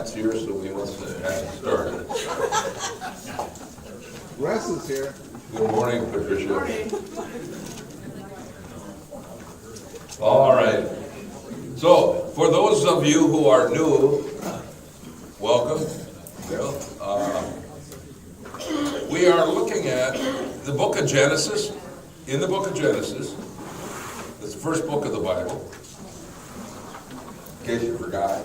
Matt's here, so we must have started. Russ is here. Good morning, Patricia. All right. So, for those of you who are new, welcome. We are looking at the book of Genesis. In the book of Genesis, it's the first book of the Bible, in case you forgot.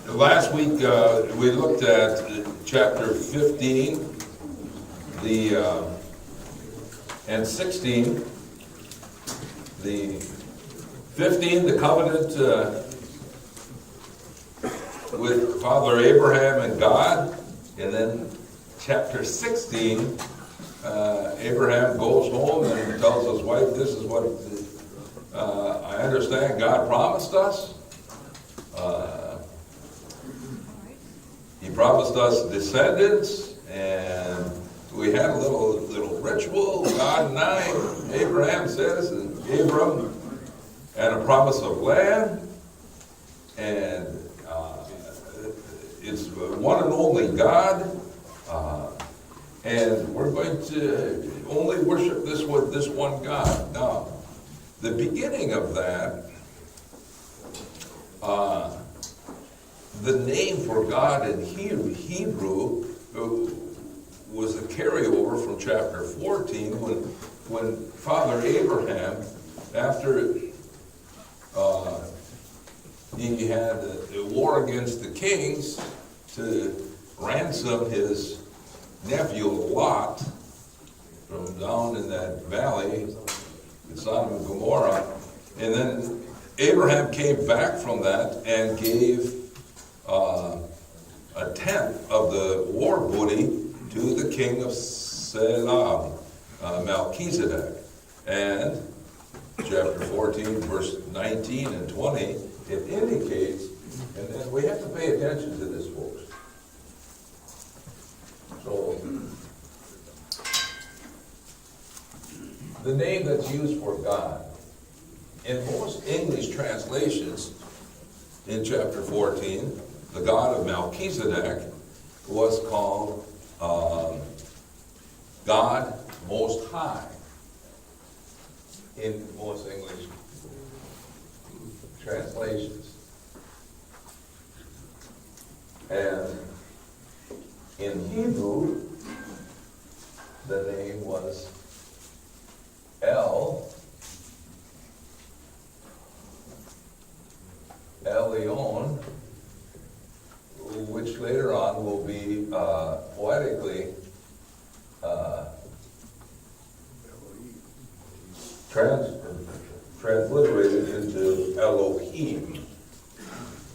Last week we looked at chapter 15 and 16. The 15, the covenant with Father Abraham and God, and then chapter 16, Abraham goes home and tells his wife, this is what I understand God promised us. He promised us descendants, and we had a little ritual, God and I, Abraham says, and Abram, and a promise of land, and it's one and only God, and we're going to only worship this one God. Now, the beginning of that, the name for God in Hebrew was a carryover from chapter 14 when Father Abraham, after he had a war against the kings to ransom his nephew Lot from down in that valley in Sodom and Gomorrah, and then Abraham came back from that and gave a tenth of the war booty to the king of Salem, Melchizedek. And chapter 14, verse 19 and 20, it indicates, and then we have to pay attention to this, folks. So, the name that's used for God, in most English translations, in chapter 14, the God of Melchizedek was called God Most High in most English translations. And in Hebrew, the name was Elyon, which later on will be poetically transliterated into Elohim.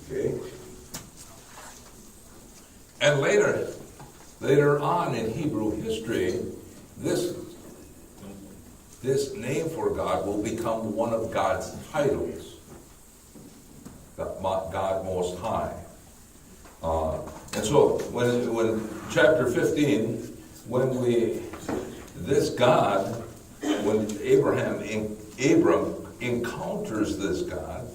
Okay? And later on in Hebrew history, this name for God will become one of God's titles, God Most High. And so, when chapter 15, when Abram encounters this God,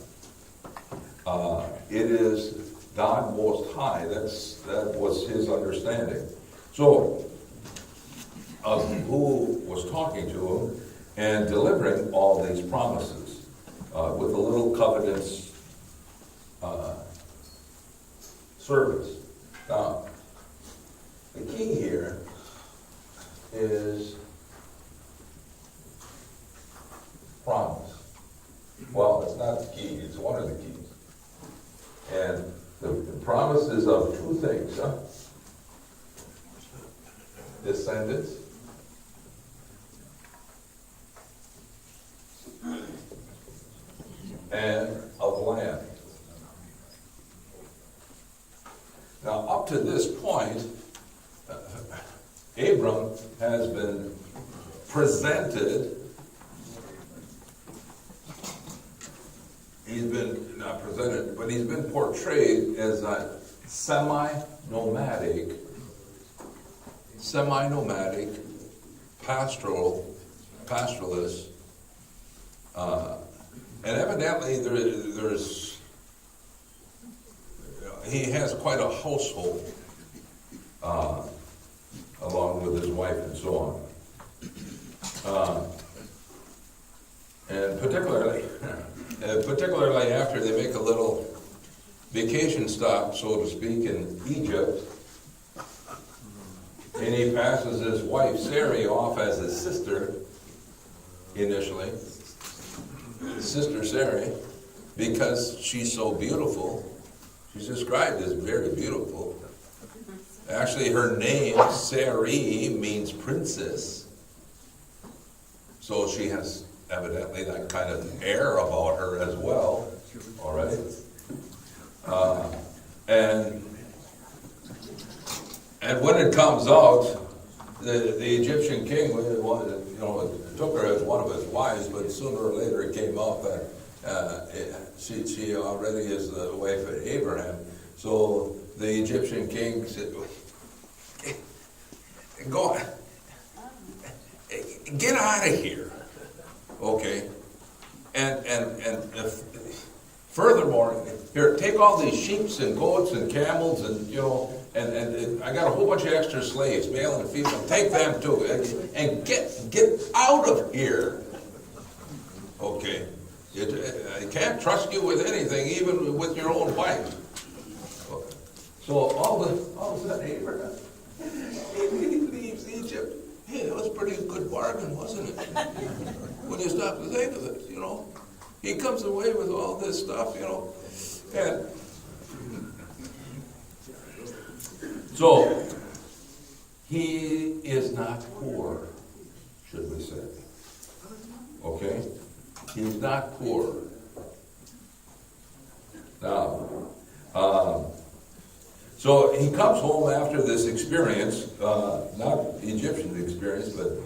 it is God Most High. That was his understanding. So, of who was talking to him and delivering all these promises with a little covenant's service. Now, the key here is promise. Well, it's not the key, it's one of the keys. And the promise is of two things, descendants and of land. Now, up to this point, Abram has been presented, not presented, but he's been portrayed as a semi-nomadic, pastoralist, and evidently there's he has quite a household, along with his wife and so on. And particularly after they make a little vacation stop, so to speak, in Egypt, and he passes his wife Sarai off as his sister initially, Sister Sarai, because she's so beautiful. She's described as very beautiful. Actually, her name, Sarai, means princess. So she has evidently that kind of air about her as well. All right. And when it comes out, the Egyptian king, took her as one of his wives, but sooner or later it came out that she already is the wife of Abraham. So the Egyptian king said, "Go on, get out of here." Okay, and furthermore, here, take all these sheep and goats and camels and and I got a whole bunch of extra slaves, male and female. Take them too, and get out of here. Okay, I can't trust you with anything, even with your own wife. So all of a sudden, Abraham, he leaves Egypt. Hey, that was a pretty good bargain, wasn't it? When you stop to think of it, he comes away with all this stuff, and so he is not poor, should we say? Okay, he's not poor. Now, so he comes home after this experience, not Egyptian experience, but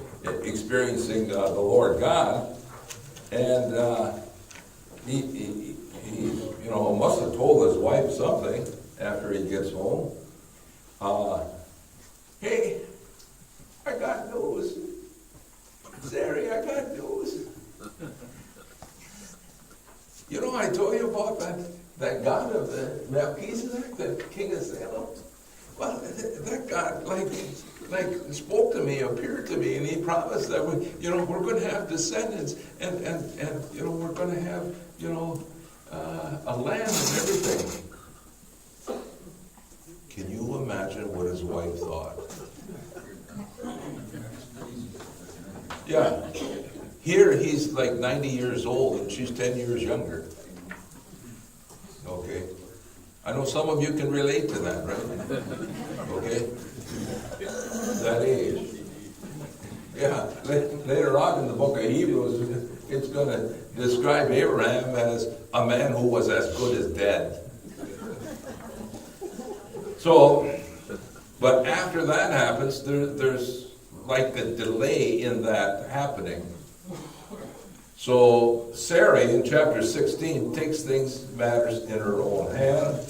experiencing the Lord God, and he must have told his wife something after he gets home. Hey, I got news. Sarai, I got news. I told you about that God of the Melchizedek, the king of Salem. Well, that God, like spoke to me, appeared to me, and he promised that we're going to have descendants, and we're going to have, a land and everything. Can you imagine what his wife thought? Yeah. Here he's like 90 years old and she's 10 years younger. Okay. I know some of you can relate to that, right? Okay. That age. Yeah. Later on in the book of Hebrews, it's going to describe Abraham as a man who was as good as dead. So, but after that happens, there's like a delay in that happening. So Sarai in chapter 16 takes matters in her own hand,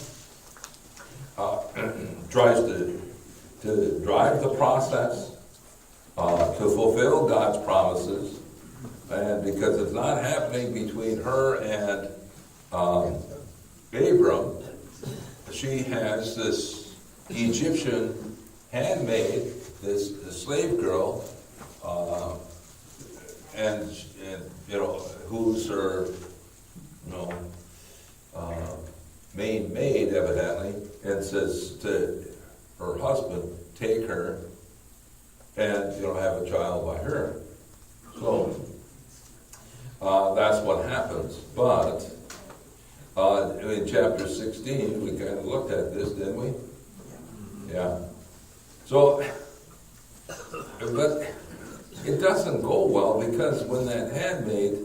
tries to drive the process, to fulfill God's promises, and because it's not happening between her and Abram, she has this Egyptian handmaid, this slave girl, and who's her main maid evidently, and says to her husband, take her and have a child by her. So that's what happens. But in chapter 16 we kind of looked at this, didn't we? Yeah. So but it doesn't go well, because when that handmaid,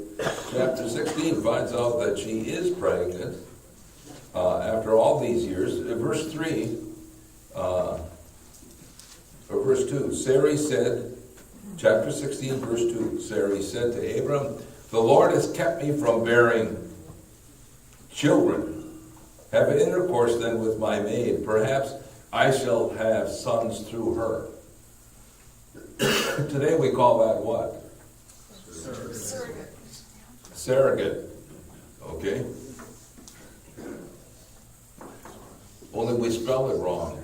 chapter 16, finds out that she is pregnant, after all these years, verse 3, or verse 2, Sarai said, chapter 16, verse 2, Sarai said to Abram, "The Lord has kept me from bearing children. Have intercourse then with my maid. Perhaps I shall have sons through her." Today we call that what? Surrogate. Surrogate. Okay. only we spell it wrong.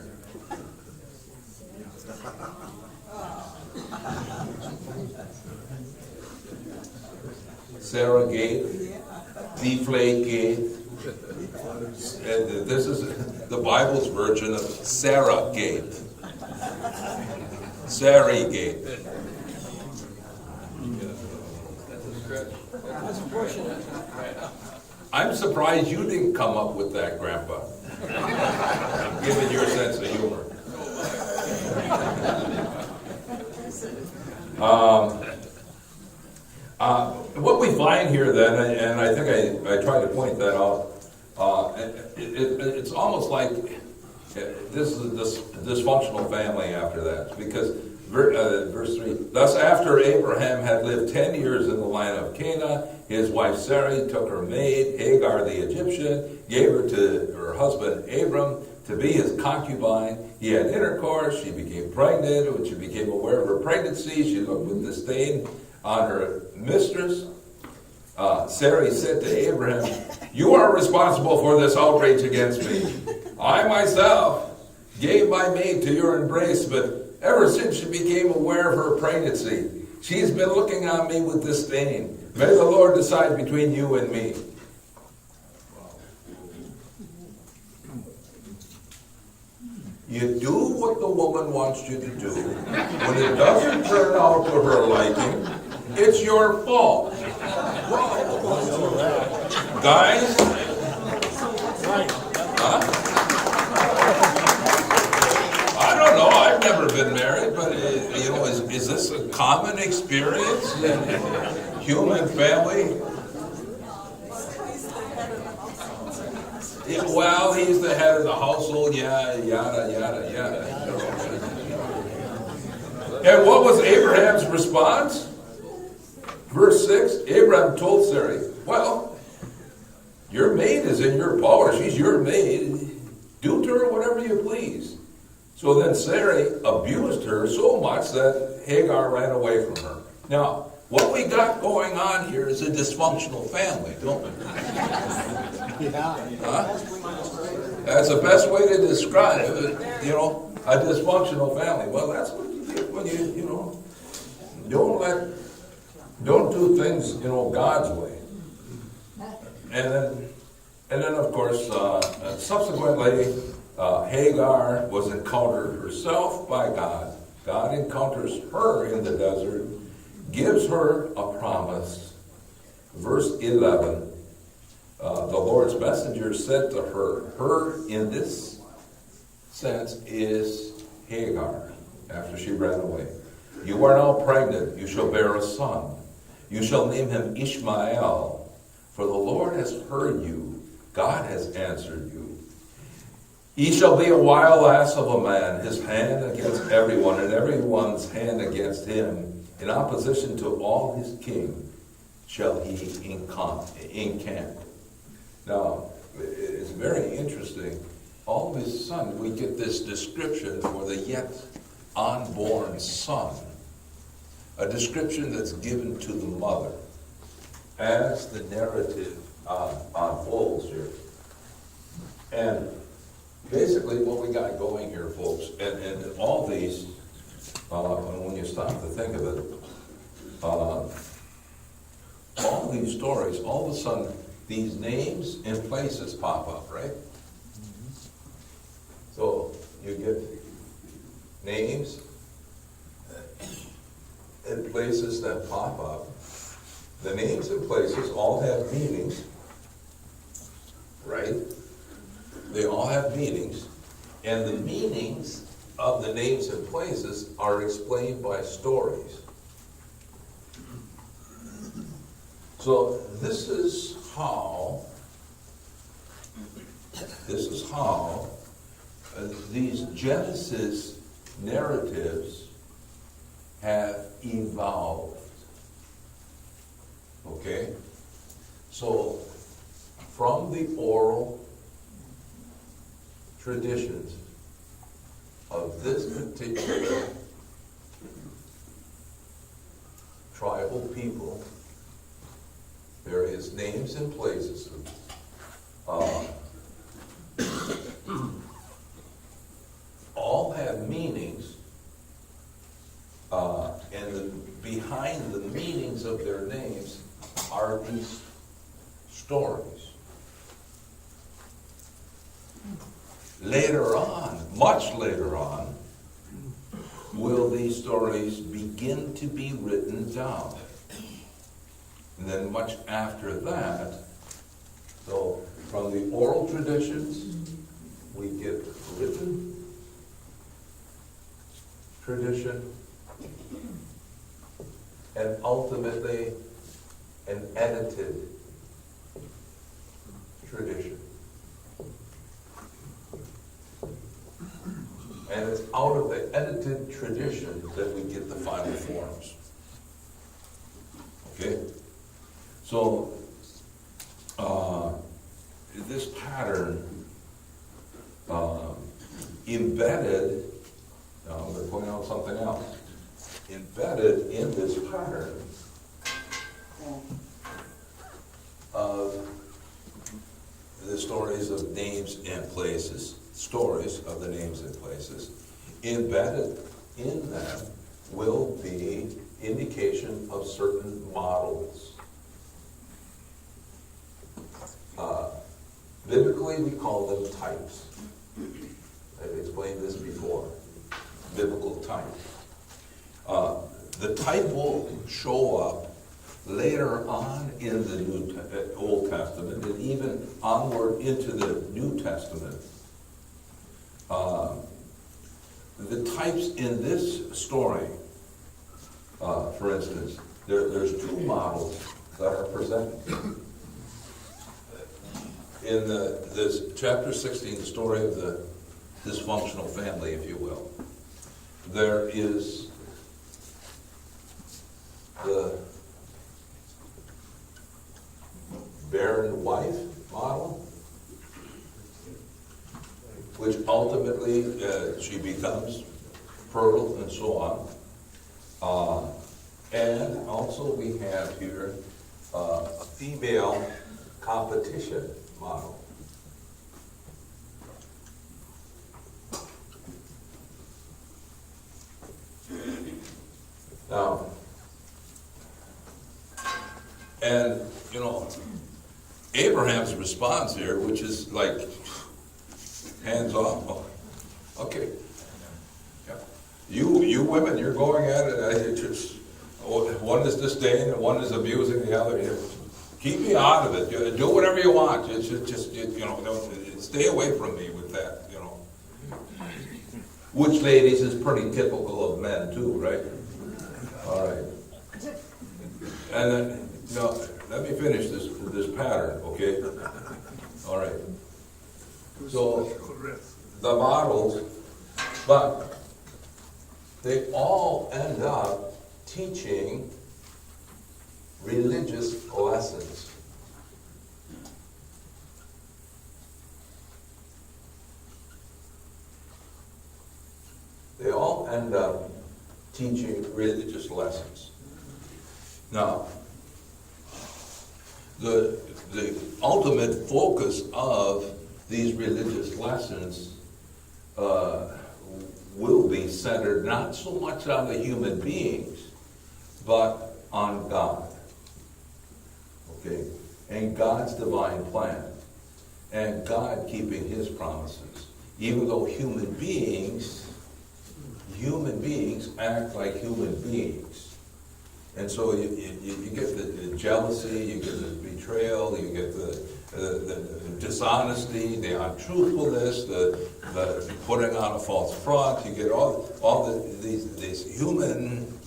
Sarah Gate, Deflate Gate. And this is the Bible's version of Sarah Gate. Sarah Gate. I'm surprised you didn't come up with that, Grandpa. Given your sense of humor. What we find here then, and I think I tried to point that out, it's almost like this is a dysfunctional family after that, because verse 3, thus after Abraham had lived 10 years in the land of Canaan, his wife Sarai took her maid, Hagar the Egyptian, gave her to her husband Abram to be his concubine. He had intercourse, she became pregnant. When she became aware of her pregnancy, she looked with disdain on her mistress. Sarai said to Abraham, you are responsible for this outrage against me. I myself gave my maid to your embrace, but ever since she became aware of her pregnancy, she's been looking on me with disdain. May the Lord decide between you and me. You do what the woman wants you to do. When it doesn't turn out to her liking, it's your fault. Guys? Huh? I don't know. I've never been married, but is this a common experience in human family? Yeah, well, he's the head of the household, yada, yada, yada. And what was Abraham's response? Verse 6, Abraham told Sarai, well, your maid is in your power. She's your maid. Do to her whatever you please. So then Sarai abused her so much that Hagar ran away from her. Now, what we got going on here is a dysfunctional family, don't we? Huh? That's the best way to describe it, a dysfunctional family. Well, that's what you get when you don't do things, God's way. And then of course, subsequently, Hagar was encountered herself by God. God encounters her in the desert, gives her a promise. Verse 11, the Lord's messenger said to her in this sense is Hagar, after she ran away. You are now pregnant, you shall bear a son. You shall name him Ishmael, for the Lord has heard you. God has answered you. He shall be a wild ass of a man, his hand against everyone, and everyone's hand against him. In opposition to all his king shall he encamp. Now, it's very interesting. All of his son, we get this description for the yet unborn son. A description that's given to the mother as the narrative unfolds here. And basically what we got going here, folks, and all these, when you stop to think of it, all these stories, all of a sudden, these names and places pop up, right? So you get names and places that pop up. The names and places all have meanings, right? They all have meanings, and the meanings of the names and places are explained by stories. So this is how these Genesis narratives have evolved. Okay? So from the oral traditions of this particular tribal people, various names and places, these stories. Later on, much later on, will these stories begin to be written down. And then much after that, so from the oral traditions, we get written tradition, and ultimately an edited tradition. And it's out of the edited tradition that we get the final forms. Okay? So, this pattern embedded, now I'm going to point out something else. Embedded in this pattern of the stories of names and places, stories of the names and places, embedded in them will be indication of certain models. Biblically, we call them types. I've explained this before. Biblical type. The type will show up later on in the Old Testament and even onward into the New Testament. The types in this story, for instance, there's two models that are presented. In this chapter 16, the story of the dysfunctional family, if you will, there is the barren wife model, which ultimately she becomes fertile and so on. And also we have here a female competition model. Now, and you know, Abraham's response here, which is like hands off. Oh, okay, yeah. You women, you're going at it. One is disdain and one is abusing the other. Keep me out of it. Do whatever you want. Just you know, don't, stay away from me with that. You know, which, ladies, is pretty typical of men too, right? All right. And then, no, let me finish this pattern, okay? All right. So the models, but they all end up teaching religious lessons. They all end up teaching religious lessons. Now, the ultimate focus of these religious lessons will be centered not so much on the human beings, but on God. Okay? And God's divine plan. And God keeping his promises. Even though human beings act like human beings. And so you get the jealousy, you get the betrayal, you get the dishonesty, the untruthfulness, the putting on a false front, you get all these human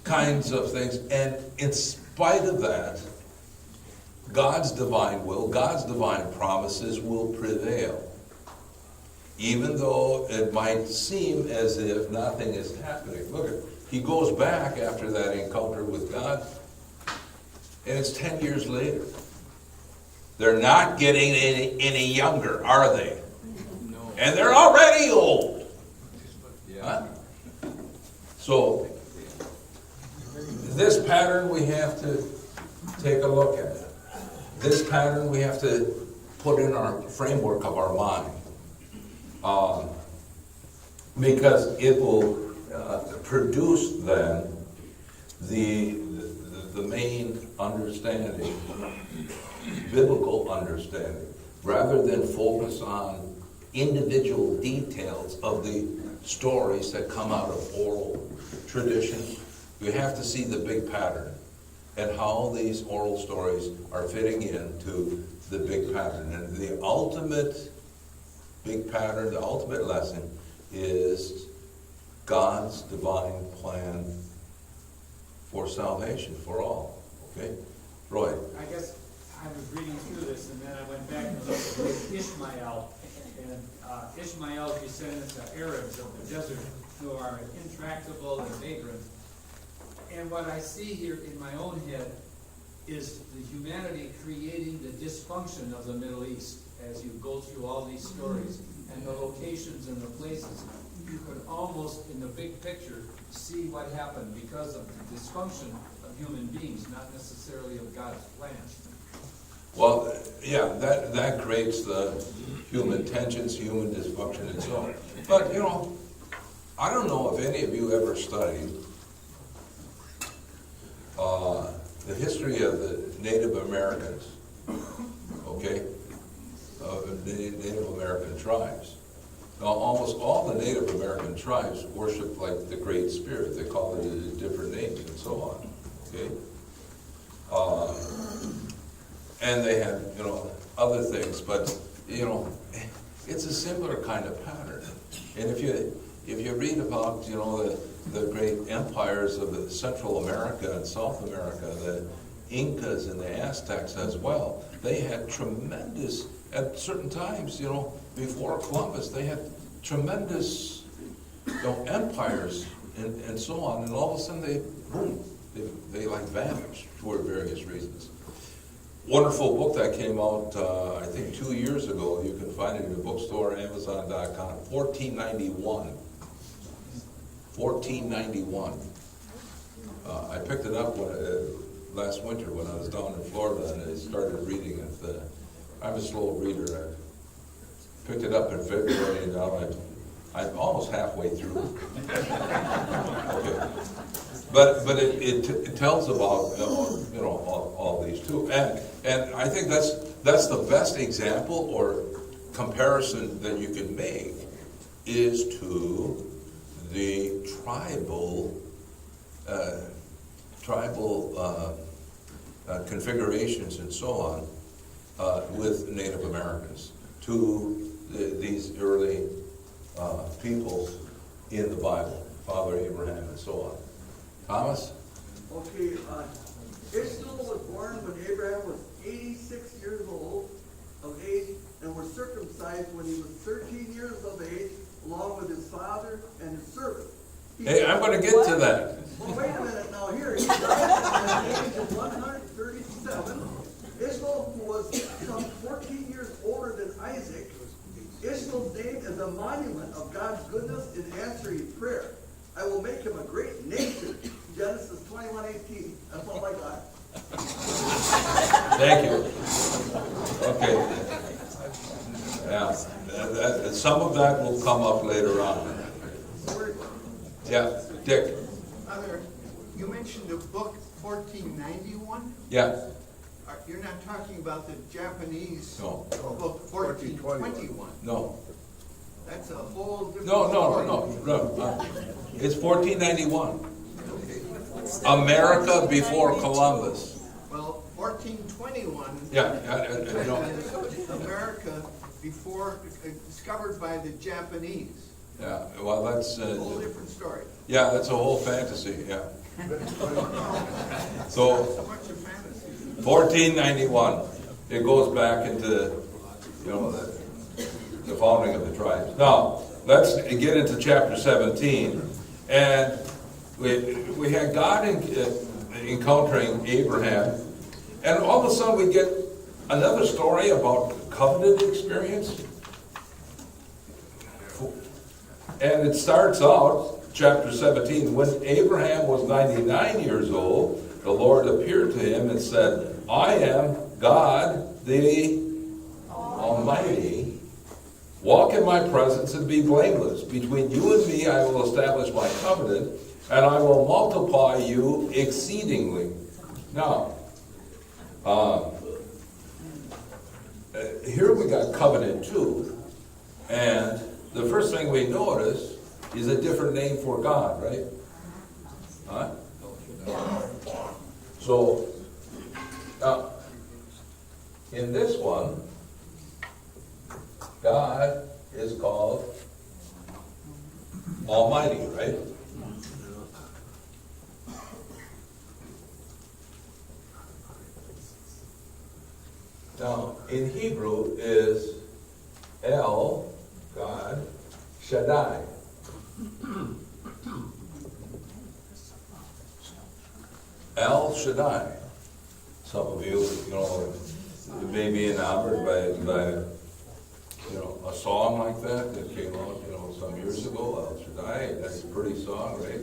kinds of things. And in spite of that, God's divine will, God's divine promises will prevail. Even though it might seem as if nothing is happening. Look, he goes back after that encounter with God, and it's 10 years later. They're not getting any younger, are they? No. And they're already old. Yeah. Huh? So, this pattern we have to take a look at. This pattern we have to put in our framework of our mind. Because it will produce then the the main understanding, biblical understanding, rather than focus on individual details of the stories that come out of oral tradition. You have to see the big pattern and how these oral stories are fitting into the big pattern. And the ultimate big pattern, the ultimate lesson is God's divine plan for salvation for all. Okay? Roy? I guess I was reading through this, and then I went back and looked at Ishmael. And Ishmael's descendants are Arabs of the desert, who are intractable and vagrant. And what I see here in my own head is the humanity creating the dysfunction of the Middle East as you go through all these stories and the locations and the places. You could almost, in the big picture, see what happened because of the dysfunction of human beings, not necessarily of God's plan. Well, yeah, that creates the human tensions, human dysfunction, and so on. But, you know, I don't know if any of you ever studied the history of the Native Americans, okay? The Native American tribes. Now, almost all the Native American tribes worship like the Great Spirit. They call it different names and so on, okay? And they had, you know, other things, but, you know, it's a similar kind of pattern. And if you read about, you know, the great empires of Central America and South America, the Incas and the Aztecs as well, they had tremendous, at certain times, you know, before Columbus, they had tremendous, you know, empires and so on, and all of a sudden they like vanished for various reasons. Wonderful book that came out, I think 2 years ago. You can find it in a bookstore, Amazon.com. 1491. 1491. I picked it up last winter when I was down in Florida, and I started reading it. I'm a slow reader. I picked it up in February, and now I'm almost halfway through. Okay. But it tells about you know all these too, and I think that's the best example or comparison that you can make is to the tribal configurations and so on with Native Americans to these early people in the Bible, Father Abraham and so on. Thomas? Okay, Ishmael was born when Abraham was 86 years old of age and was circumcised when he was 13 years of age, along with his father and his servant. Hey, I'm going to get to that. Well, wait a minute now. Here, he died at the age of 137. Ishmael, who was some 14 years older than Isaac, Ishmael's name is a monument of God's goodness in answering prayer. I will make him a great nation. Genesis 21:18. That's all I got. Thank you. Okay. Yeah, some of that will come up later on. Yeah, Dick. Father, you mentioned the book 1491? Yeah. You're not talking about the Japanese No. book 1421? No. That's a whole different No. It's 1491. America before Columbus. Well, 1421 Yeah. is America before, discovered by the Japanese. Yeah. Well, that's A whole different story. yeah. That's a whole fantasy. Yeah. So So much of fantasy. 1491. It goes back into the founding of the tribes. Now let's get into chapter 17, and we had God encountering Abraham, and all of a sudden we get another story about covenant experience. And it starts out, chapter 17, when Abraham was 99 years old, the Lord appeared to him and said, I am God, the Almighty. Walk in my presence and be blameless. Between you and me I will establish my covenant, and I will multiply you exceedingly. Now, here we got covenant too, and the first thing we notice is a different name for God, right? Huh? So, now, in this one, God is called Almighty, right? Now, in Hebrew is El, God, Shaddai. El Shaddai. Some of you, may be enamored by a song like that came out, some years ago, El Shaddai. That's a pretty song, right?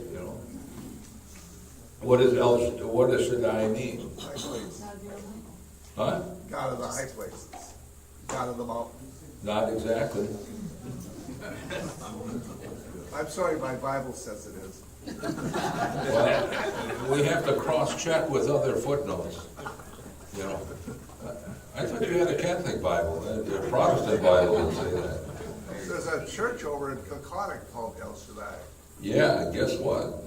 What does Shaddai mean? High places. Huh? God of the high places. God of the mountain. Not exactly. I'm sorry, my Bible says it is. Well, we have to cross-check with other footnotes, I thought you had a Catholic Bible, a Protestant Bible would say that. There's a church over in Kilcotic called El Shaddai. Yeah, guess what?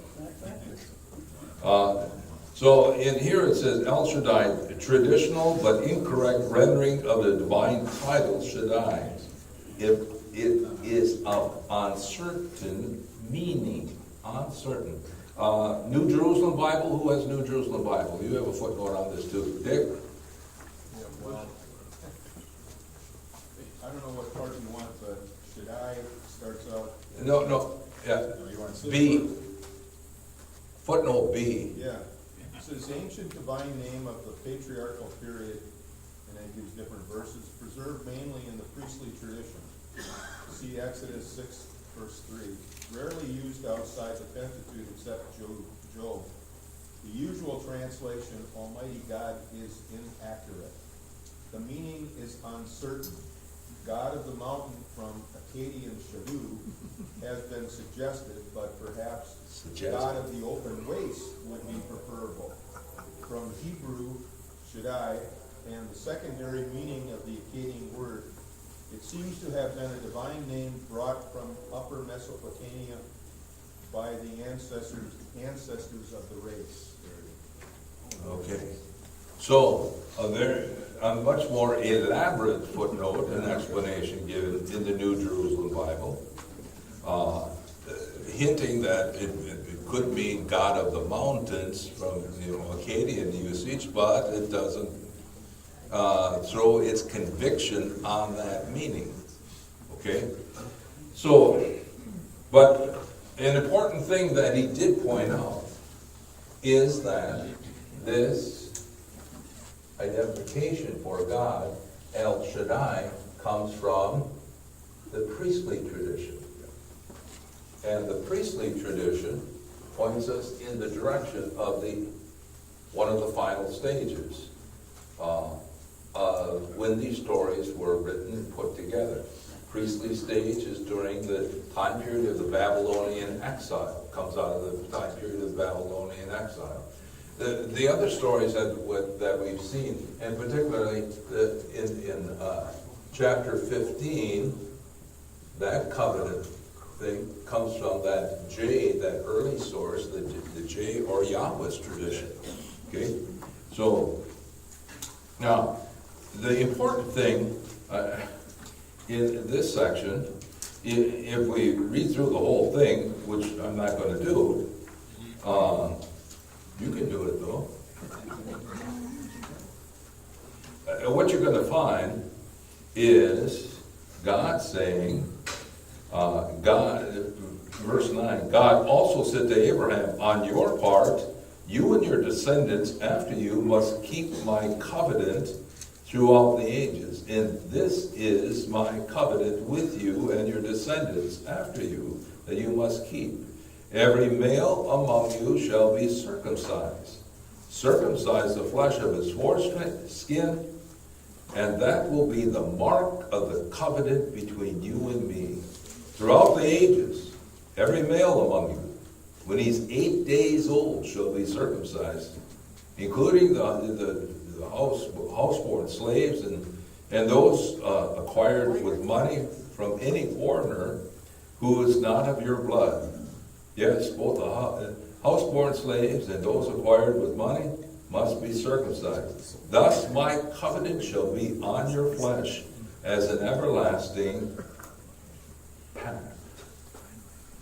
So in here it says El Shaddai, traditional but incorrect rendering of the divine title Shaddai. It is of uncertain meaning. Uncertain. New Jerusalem Bible, who has New Jerusalem Bible? You have a footnote on this too. Dick? Yeah, well, I don't know what part you want, but Shaddai starts out. No, yeah. You want B. Footnote B. Yeah, it says ancient divine name of the patriarchal period, and then it gives different verses, preserved mainly in the priestly tradition. See Exodus 6, verse 3. Rarely used outside the Pentateuch except Job. The usual translation, Almighty God, is inaccurate. The meaning is uncertain. God of the mountain from Akkadian Shavu has been suggested, but perhaps God of the open waste would be preferable. From Hebrew, Shaddai, and the secondary meaning of the Akkadian word, it seems to have been a divine name brought from Upper Mesopotamia by the ancestors of the race. Okay. So, a much more elaborate footnote and explanation given in the New Jerusalem Bible, hinting that it could mean God of the mountains from Akkadian usage, but it doesn't throw its conviction on that meaning. Okay? So, but an important thing that he did point out is that this identification for God, El Shaddai, comes from the priestly tradition. And the priestly tradition points us in the direction of one of the final stages of when these stories were written and put together. Priestly stage is during the time period of the Babylonian exile, comes out of the time period of the Babylonian exile. The other stories that we've seen, and particularly in chapter 15, that covenant thing comes from that J, that early source, the J or Yahweh's tradition. Okay? So, now, the important thing in this section, if we read through the whole thing, which I'm not going to do, you can do it though. What you're going to find is God saying, verse 9, God also said to Abraham, on your part, you and your descendants after you must keep my covenant throughout the ages. And this is my covenant with you and your descendants after you, that you must keep. Every male among you shall be circumcised. Circumcise the flesh of his foreskin, and that will be the mark of the covenant between you and me. Throughout the ages, every male among you, when he's 8 days old, shall be circumcised including the houseborn slaves and those acquired with money from any foreigner who is not of your blood. Yes, both the houseborn slaves and those acquired with money must be circumcised. Thus my covenant shall be on your flesh as an everlasting pact.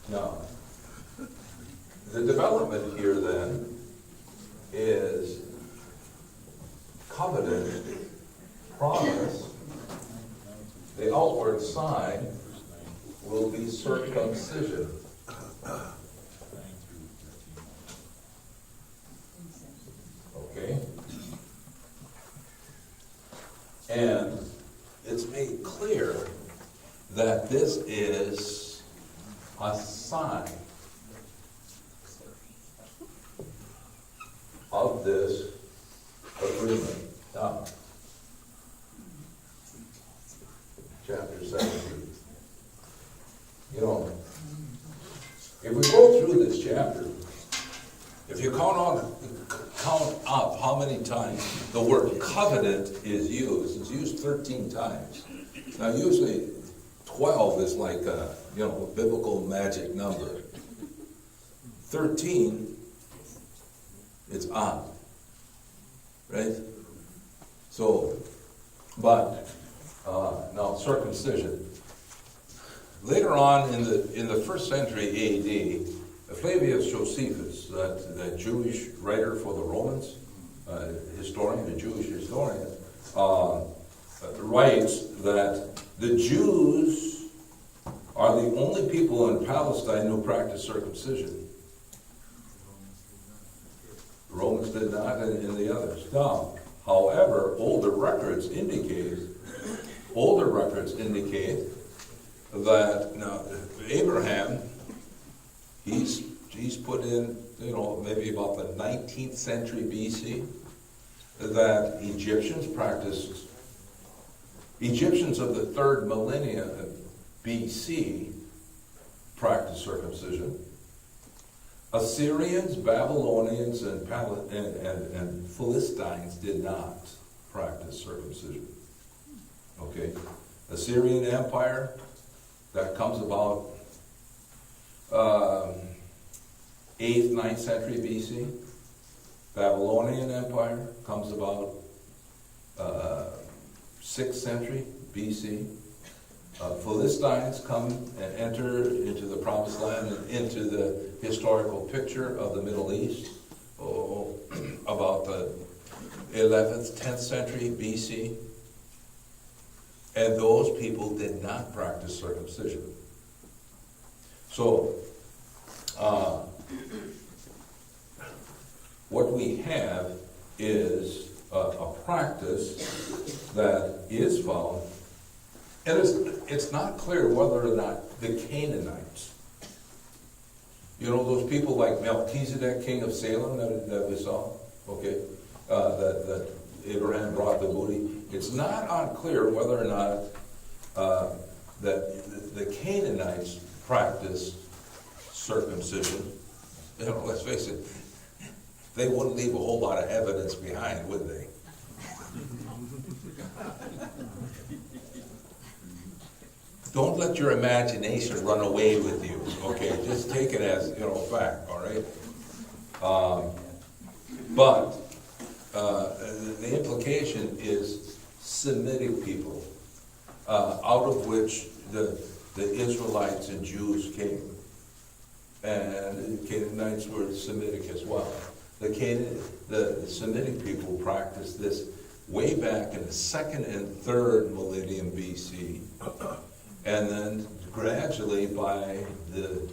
Now, the development here then is covenant, promise. The outward sign will be circumcision. Okay? And it's made clear that this is a sign of this agreement. Now, chapter 17. You know, if we go through this chapter, if you count up how many times the word covenant is used, it's used 13 times. Now usually 12 is like a, biblical magic number. 13, it's odd, right? So, but now circumcision. Later on in the first century A.D., Flavius Josephus, that Jewish writer for the Romans, historian, a Jewish historian, writes that the Jews are the only people in Palestine who practice circumcision. The Romans did not, and the others. Now, however, older records indicate that now Abraham, he's put in, maybe about the 19th century BC, that Egyptians of the 3rd millennia BC practiced circumcision. Assyrians, Babylonians, and Philistines did not practice circumcision. Okay? Assyrian Empire, that comes about 8th, 9th century BC. Babylonian Empire comes about 6th century BC. Philistines come and enter into the Promised Land and into the historical picture of the Middle East about the 11th, 10th century BC. And those people did not practice circumcision. So, what we have is a practice that is found, and it's not clear whether or not the Canaanites, those people like Melchizedek, king of Salem, that we saw, okay, that Abraham brought the booty. It's not unclear whether or not that the Canaanites practiced circumcision. Let's face it, they wouldn't leave a whole lot of evidence behind, would they? Don't let your imagination run away with you, okay? Just take it as, fact, all right? But the implication is Semitic people, out of which the Israelites and Jews came. And the Canaanites were Semitic as well. The Semitic people practiced this way back in the 2nd and 3rd millennium BC. And then gradually by the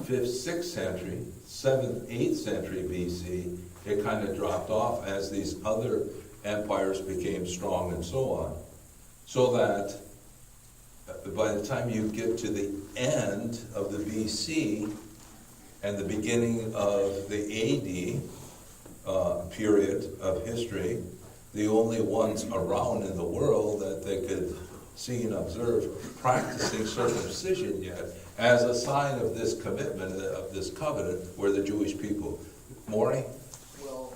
5th, 6th century, 7th, 8th century BC, it kind of dropped off as these other empires became strong and so on. So that by the time you get to the end of the BC and the beginning of the AD period of history, the only ones around in the world that they could see and observe practicing circumcision yet as a sign of this commitment, of this covenant, were the Jewish people. Maury? Well,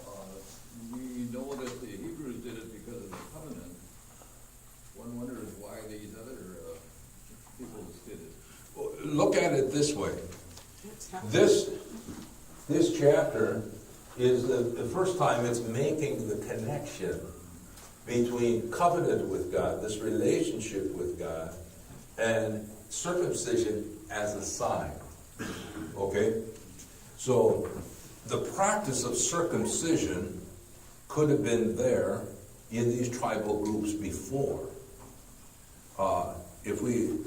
know that the Hebrews did it because of the covenant. One wonders why these other peoples did it. Look at it this way. This chapter is the first time it's making the connection between covenant with God, this relationship with God, and circumcision as a sign. Okay? So, the practice of circumcision could have been there in these tribal groups before. If we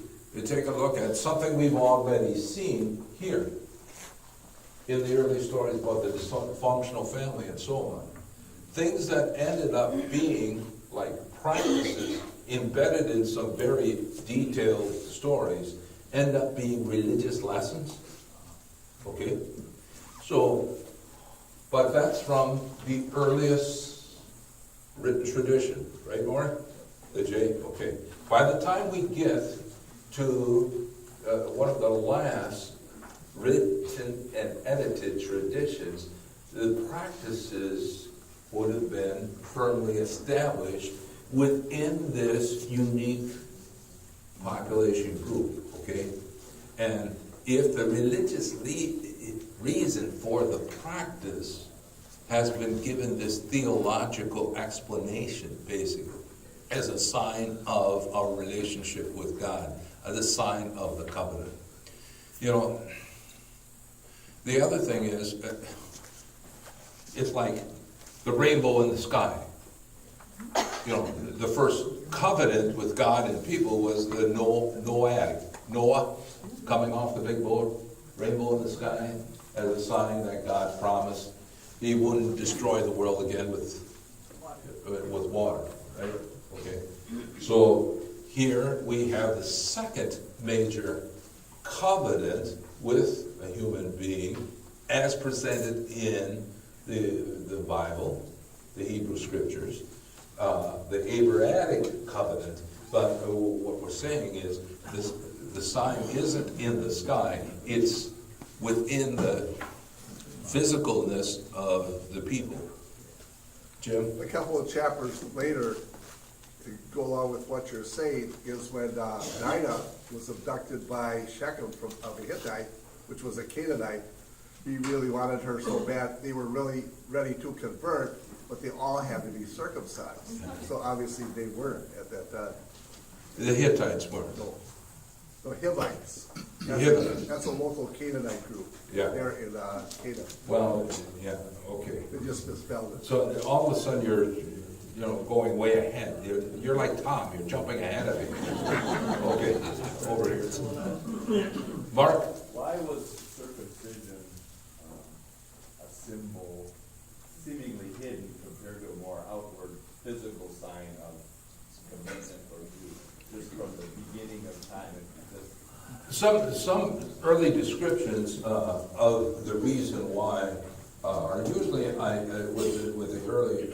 take a look at something we've already seen here in the early stories about the dysfunctional family and so on, things that ended up being like practices embedded in some very detailed stories end up being religious lessons. Okay? So, but that's from the earliest written tradition, right, Nora? The J? Okay. By the time we get to one of the last written and edited traditions, the practices would have been firmly established within this unique population group, okay? And if the religious reason for the practice has been given this theological explanation, basically, as a sign of our relationship with God, as a sign of the covenant. You know, the other thing is, it's like the rainbow in the sky. You know, the first covenant with God and people was the Noah coming off the big boat, rainbow in the sky, as a sign that God promised he wouldn't destroy the world again with water, right? Okay. So here we have the second major covenant with a human being as presented in the Bible, the Hebrew Scriptures, the Abrahamic covenant. But what we're saying is the sign isn't in the sky, it's within the physicalness of the people. Jim? A couple of chapters later, to go along with what you're saying, is when Dinah was abducted by Shechem of a Hittite, which was a Canaanite. He really wanted her so bad, they were really ready to convert, but they all had to be circumcised. So obviously they weren't at that time. The Hittites weren't. The Hivites. Hivites. That's a local Canaanite group. Yeah. There in Canaan. Well, yeah, okay. They just misspelled it. So all of a sudden you're, going way ahead. You're like Tom, you're jumping ahead of me. Okay, over here. Mark? Why was circumcision a symbol seemingly hidden compared to a more outward physical sign of commitment or youth, just from the beginning of time? Some early descriptions of the reason why are usually with the early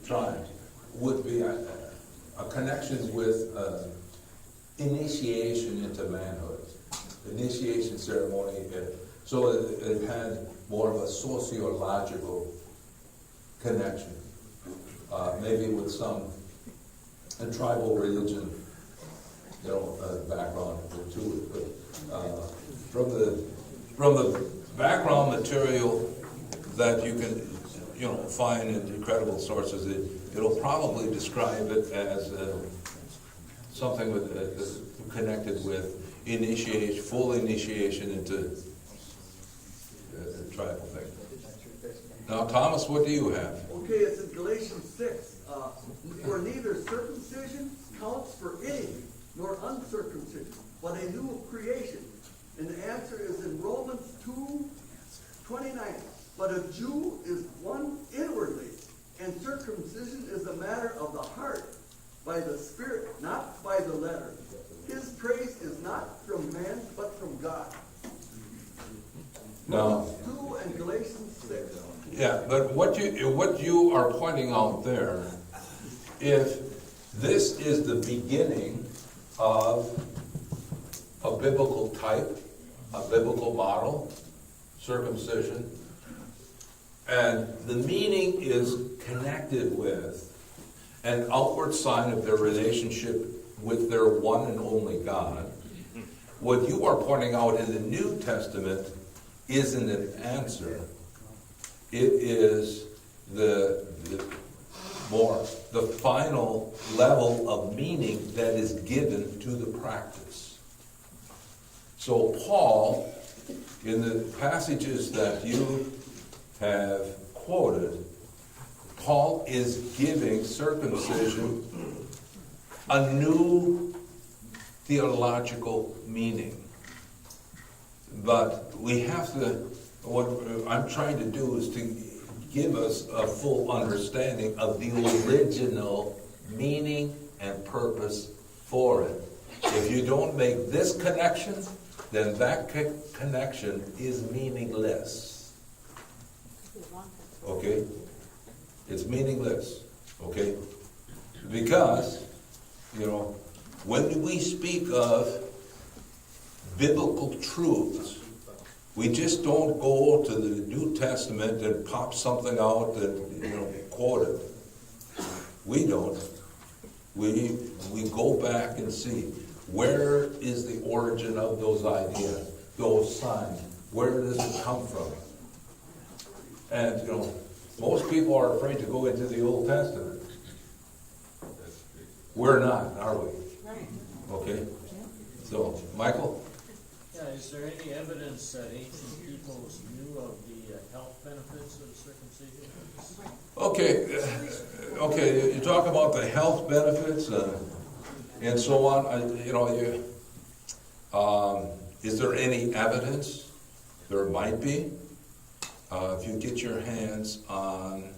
tribes would be a connections with initiation into manhood, initiation ceremony. So it had more of a sociological connection, maybe with some tribal religion, background to it. But from the background material that you can, find in incredible sources, it'll probably describe it as something with connected with initiation, full initiation into tribal thing. Now, Thomas, what do you have? Okay, it's in Galatians 6. For neither circumcision counts for anything, nor uncircumcision, but a new creation. And the answer is in Romans 2:29. But a Jew is one inwardly, and circumcision is a matter of the heart, by the Spirit, not by the letter. His praise is not from man, but from God. Now, 2 and Galatians 6. yeah, but what you are pointing out there, if this is the beginning of a biblical type, a biblical model, circumcision, And the meaning is connected with an outward sign of their relationship with their one and only God. What you are pointing out in the New Testament isn't an answer. It is the final level of meaning that is given to the practice. So Paul, in the passages that you have quoted, Paul is giving circumcision a new theological meaning. But we have to, what I'm trying to do is to give us a full understanding of the original meaning and purpose for it. If you don't make this connection, then that connection is meaningless. Okay? It's meaningless. Okay? Because, when we speak of biblical truths, we just don't go to the New Testament and pop something out and, quote it. We don't. We go back and see where is the origin of those ideas, those signs. Where does it come from? And, most people are afraid to go into the Old Testament. We're not, are we? Okay? So, Michael? Yeah, is there any evidence that ancient peoples knew of the health benefits of circumcision? Okay, you talk about the health benefits and so on. Is there any evidence? There might be. If you get your hands on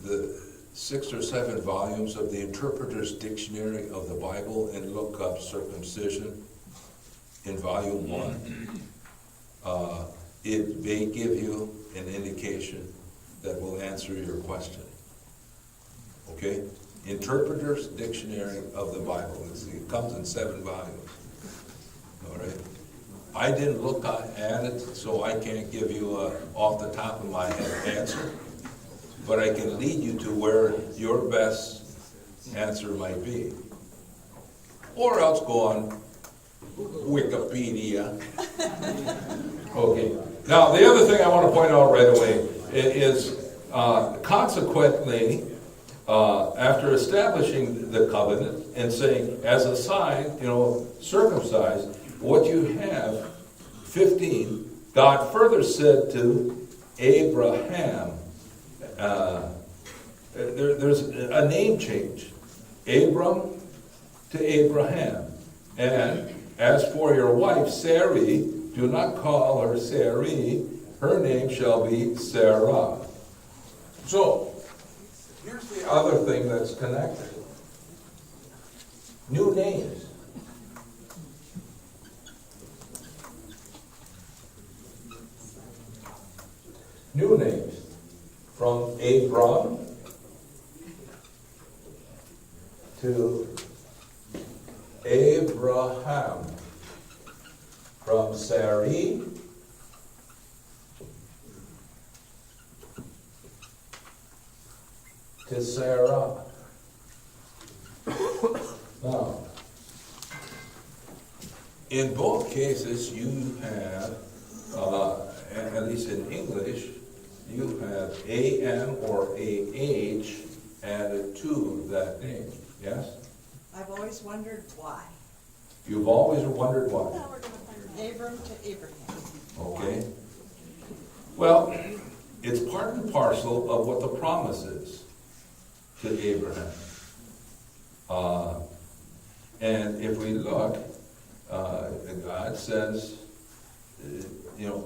the 6 or 7 volumes of the Interpreter's Dictionary of the Bible and look up circumcision in volume 1, it may give you an indication that will answer your question. Okay? Interpreter's Dictionary of the Bible. It comes in 7 volumes. All right? I didn't look at it, so I can't give you off the top of my head answer. But I can lead you to where your best answer might be. Or else go on Wikipedia. Okay. Now, the other thing I want to point out right away is consequently, after establishing the covenant and saying, as a sign, circumcise, what you have, 15, God further said to Abraham, there's a name change. Abram to Abraham. And as for your wife, Sarai, do not call her Sarai. Her name shall be Sarah. So, here's the other thing that's connected. New names. New names. From Abram to Abraham. From Sarai to Sarah. Now, in both cases, you have, at least in English, you have AM or AH added to that name, yes? I've always wondered why. You've always wondered why. Abram to Abraham. Okay. Well, it's part and parcel of what the promise is to Abraham. And if we look, God says,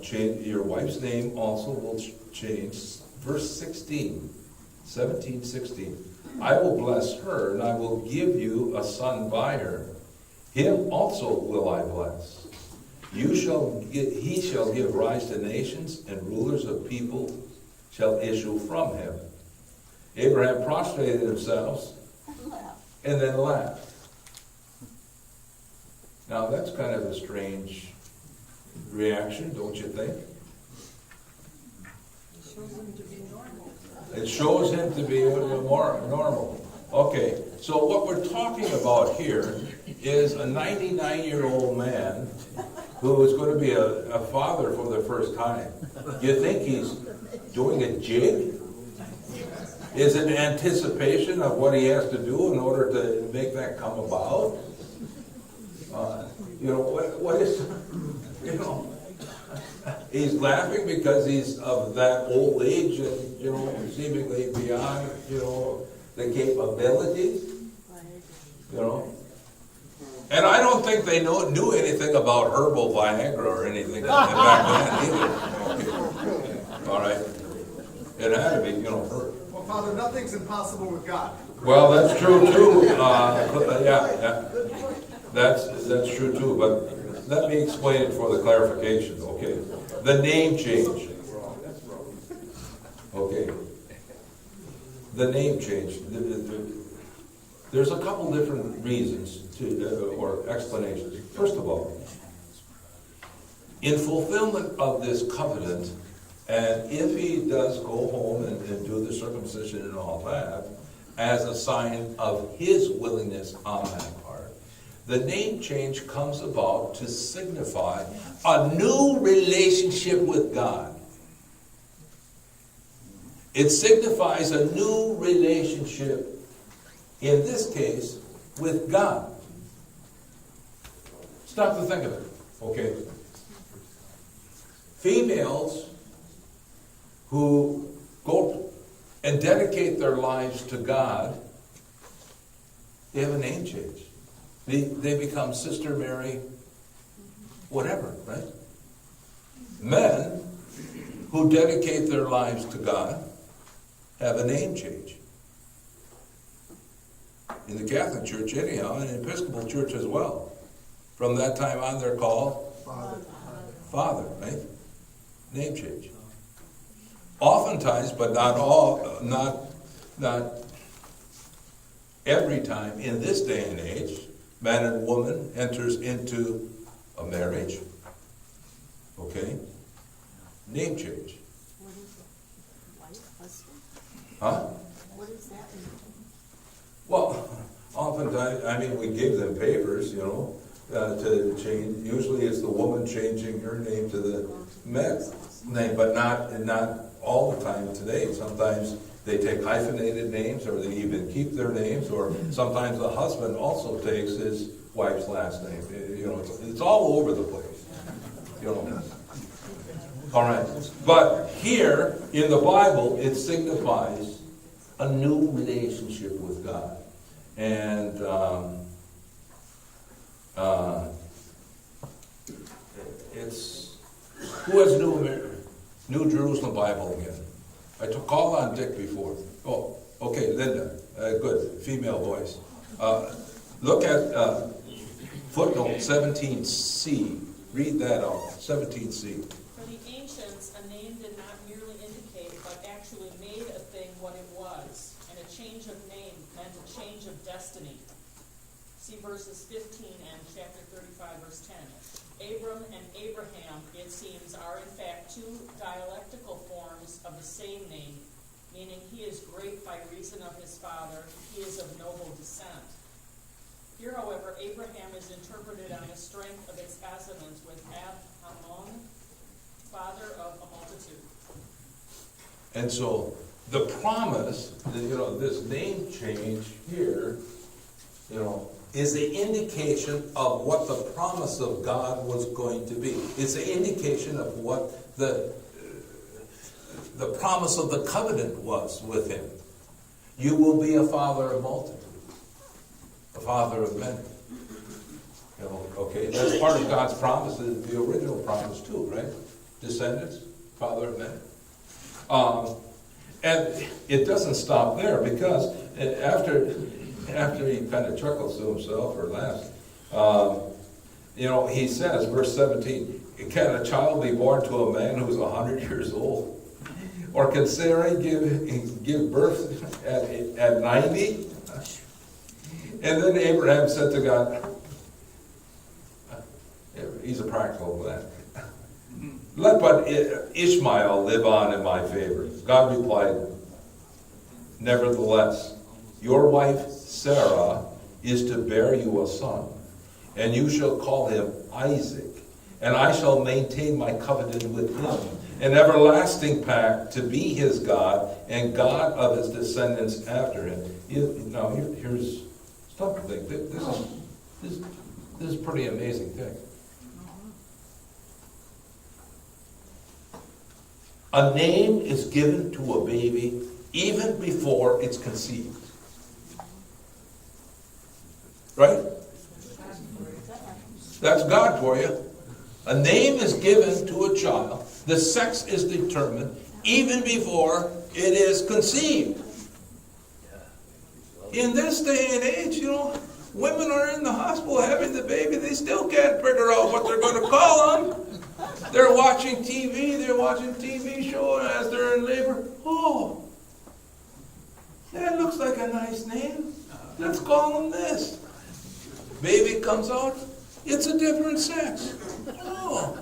change your wife's name also will change. Verse 16, 17, 16. I will bless her, and I will give you a son by her. Him also will I bless. He shall give rise to nations, and rulers of people shall issue from him. Abraham prostrated himself and then laughed. Now that's kind of a strange reaction, don't you think? Shows them to be normal. It shows him to be more normal. Okay, so what we're talking about here is a 99-year-old man who is going to be a father for the first time. You think he's doing a jig? Is it anticipation of what he has to do in order to make that come about? You know, what is, you know, he's laughing because he's of that old age and, you know, seemingly beyond, you know, the capabilities, you know. And I don't think they knew anything about herbal Viagra or anything back then either. Okay. All right. It had to be, you know, her. Well, Father, nothing's impossible with God. Well, that's true too. Yeah. That's true too, but let me explain it for the clarification, okay? The name change. Okay. The name change. There's a couple different reasons or explanations. First of all, in fulfillment of this covenant, and if he does go home and do the circumcision and all that, as a sign of his willingness on that part, the name change comes about to signify a new relationship with God. It signifies a new relationship, in this case, with God. Stop to think of it, okay? Females who go and dedicate their lives to God, they have a name change. They become Sister Mary, whatever, right? Men who dedicate their lives to God have a name change. In the Catholic Church anyhow, and in the Episcopal Church as well. From that time on, they're called Father, right? Name change. Oftentimes, but not every time in this day and age, man and woman enters into a marriage. Okay? Name change. What is it? Wife, husband? Huh? What is that? Well, oftentimes, I mean, we give them papers, you know, to change. Usually it's the woman changing her name to the man's name, but not all the time today. Sometimes they take hyphenated names, or they even keep their names, or sometimes the husband also takes his wife's last name. You know, it's all over the place. You know. All right. But here in the Bible, it signifies a new relationship with God. And it's, who has New Jerusalem Bible again? I called on Dick before. Oh, okay, Linda, good, female voice. Look at footnote 17C. Read that out, 17C. For the ancients, a name did not merely indicate, but actually made a thing what it was, and a change of name meant a change of destiny. See verses 15 and chapter 35, verse 10. Abram and Abraham, it seems, are in fact two dialectical forms of the same name, meaning he is great by reason of his father, he is of noble descent. Here, however, Abraham is interpreted on the strength of its assonance with Ab-Hamon, father of a multitude. And so the promise, you know, this name change here, you know, is the indication of what the promise of God was going to be. It's the indication of what the promise of the covenant was with him. You will be a father of multitudes, a father of many. You know, okay, that's part of God's promise, the original promise too, right? Descendants, father of many. And it doesn't stop there, because after he kind of chuckles to himself or laughs, you know, he says, verse 17, can a child be born to a man who's 100 years old? Or can Sarah give birth at 90? And then Abraham said to God, he's a practical man. let but Ishmael live on in my favor. God replied, nevertheless, your wife Sarah is to bear you a son, and you shall call him Isaac, and I shall maintain my covenant with him, an everlasting pact to be his God and God of his descendants after him. Now here's stop to think. This is a pretty amazing thing. A name is given to a baby even before it's conceived. Right? That's God for you. A name is given to a child. The sex is determined even before it is conceived. In this day and age, women are in the hospital having the baby. They still can't figure out what they're going to call them. They're watching TV show as they're in labor. Oh, that looks like a nice name. Let's call him this. Baby comes out, it's a different sex. Oh,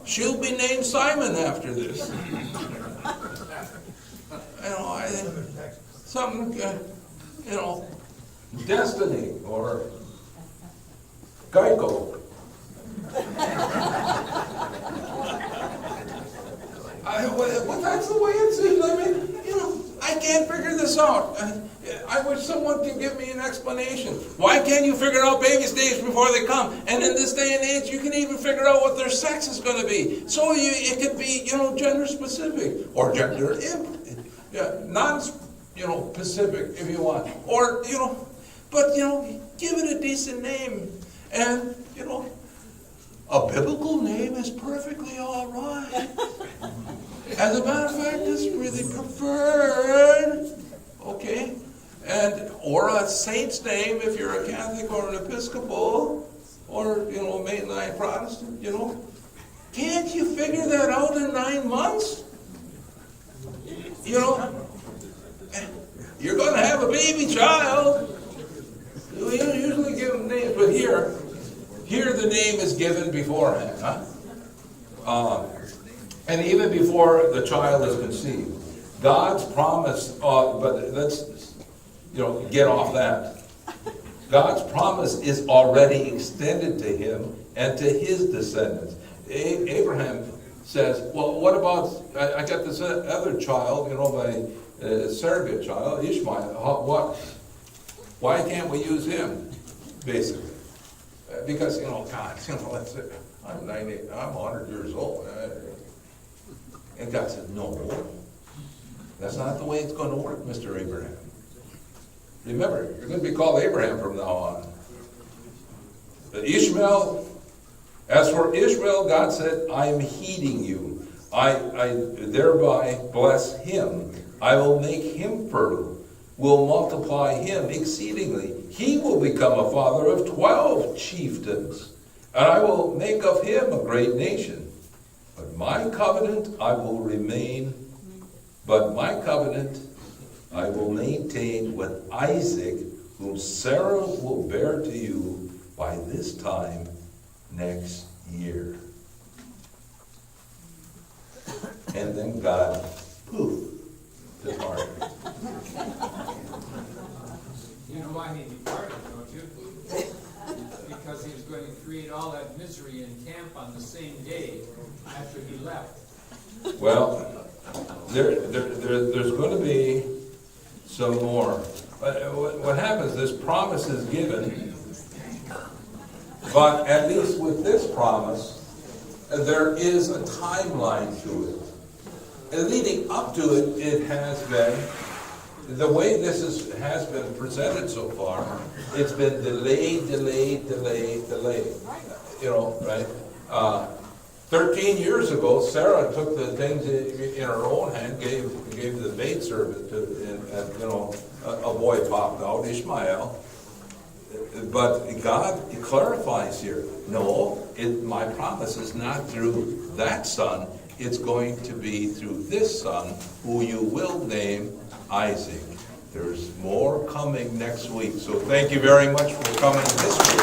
she'll be named Simon after this. Destiny or Geico. Well, that's the way it seems. I mean, I can't figure this out. I wish someone could give me an explanation. Why can't you figure out baby stage before they come? And in this day and age, you can even figure out what their sex is going to be. So it could be, gender specific or gender non-specific if you want. Or, but give it a decent name. And, a biblical name is perfectly all right. As a matter of fact, it's really preferred. Okay? Or a saint's name if you're a Catholic or an Episcopal or, mainline Protestant, Can't you figure that out in 9 months? You're going to have a baby child. You usually give them names, but here the name is given beforehand, and even before the child is conceived. God's promise, but let's, get off that. God's promise is already extended to him and to his descendants. Abraham says, well, what about, I got this other child, my surrogate child, Ishmael. What? Why can't we use him? Basically. Because, God, that's it. I'm 100 years old. And God said, no, that's not the way it's going to work, Mr. Abraham. Remember, you're going to be called Abraham from now on. But as for Ishmael, God said, I am heeding you. I thereby bless him. I will make him fertile, will multiply him exceedingly. He will become a father of 12 chieftains, and I will make of him a great nation. But my covenant I will maintain with Isaac, whom Sarah will bear to you by this time next year. And then God, poof, departed. You know why he departed, don't you? Because he was going to create all that misery in camp on the same day after he left. Well, there's going to be some more. But what happens, this promise is given, but at least with this promise, there is a timeline to it. And leading up to it, it has been, the way this has been presented so far, it's been delayed. Right? 13 years ago, Sarah took the things in her own hand, gave the maidservant a boy popped out, Ishmael. But God clarifies here, no, my promise is not through that son, it's going to be through this son, who you will name Isaac. There's more coming next week, so thank you very much for coming this week.